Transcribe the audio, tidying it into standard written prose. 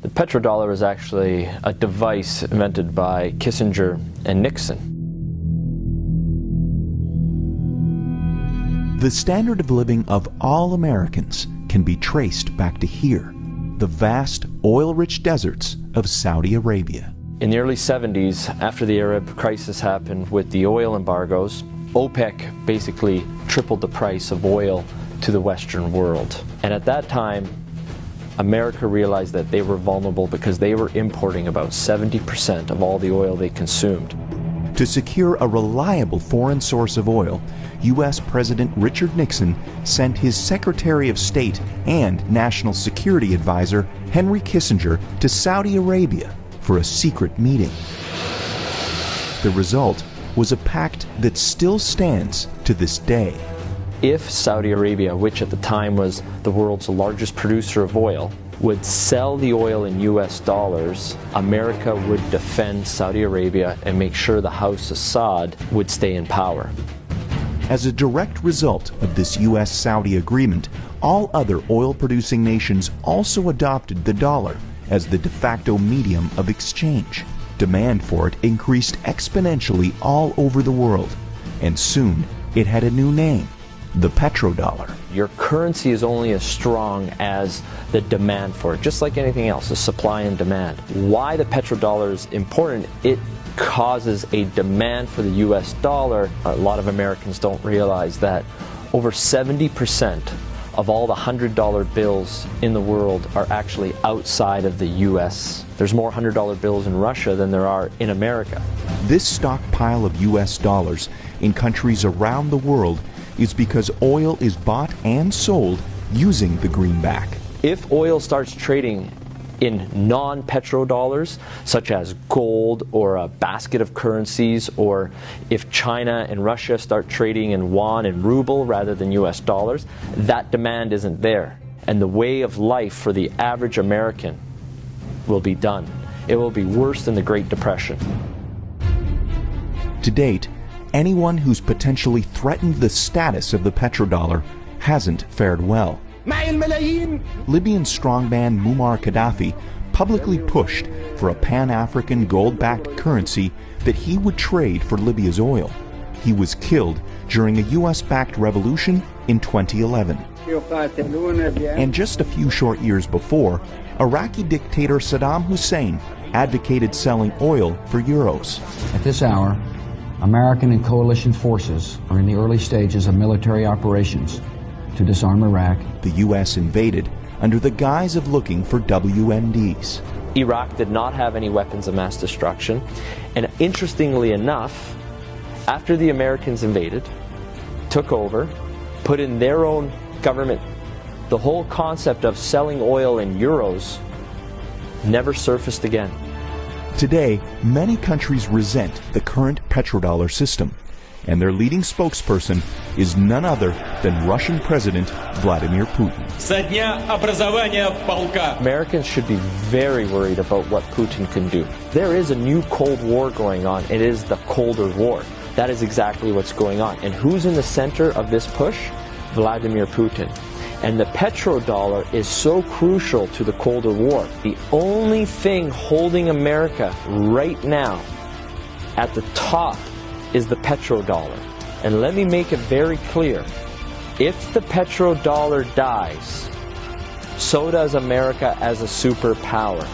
The petrodollar is actually a device invented by Kissinger and Nixon. The standard of living of all Americans can be traced back to here, the vast oil-rich deserts of Saudi Arabia. In the early 70s, after the Arab crisis happened with the oil embargoes, OPEC basically tripled the price of oil to the Western world. And at that time, America realized that they were vulnerable because they were importing about 70% of all the oil they consumed. To secure a reliable foreign source of oil, U.S. President Richard Nixon sent his Secretary of State and National Security Advisor Henry Kissinger to Saudi Arabia for a secret meeting. The result was a pact that still stands to this day. If Saudi Arabia, which at the time was the world's largest producer of oil, would sell the oil in US dollars, America would defend Saudi Arabia and make sure the House Assad would stay in power. As a direct result of this U.S.-Saudi agreement, all other oil-producing nations also adopted the dollar as the de facto medium of exchange. Demand for it increased exponentially all over the world, and soon it had a new name: the petrodollar. Your currency is only as strong as the demand for it, just like anything else, the supply and demand. Why the petrodollar is important, it causes a demand for the US dollar. A lot of Americans don't realize that over 70% of all the $100 bills in the world are actually outside of the US. There's more $100 bills in Russia than there are in America. This stockpile of US dollars in countries around the world is because oil is bought and sold using the greenback. If oil starts trading in non-petrodollars, such as gold or a basket of currencies, or if China and Russia start trading in yuan and ruble rather than US dollars, that demand isn't there. And the way of life for the average American will be done. It will be worse than the Great Depression. To date, anyone who's potentially threatened the status of the petrodollar hasn't fared well. Libyan strongman Muammar Gaddafi publicly pushed for a Pan-African gold-backed currency that he would trade for Libya's oil. He was killed during a US-backed revolution in 2011. And just a few short years before, Iraqi dictator Saddam Hussein advocated selling oil for euros. At this hour, American and coalition forces are in the early stages of military operations to disarm Iraq. The U.S. invaded under the guise of looking for WMDs. Iraq did not have any weapons of mass destruction, and interestingly enough, after the Americans invaded, took over, put in their own government, the whole concept of selling oil in euros never surfaced again. Today, many countries resent the current petrodollar system, and their leading spokesperson is none other than Russian President Vladimir Putin. Americans should be very worried about what Putin can do. There is a new Cold War going on. It is the colder war. That is exactly what's going on. And who's in the center of this push? Vladimir Putin. And the petrodollar is so crucial to the colder war. The only thing holding America right now at the top is the petrodollar. And let me make it very clear. If the petrodollar dies, so does America as a superpower.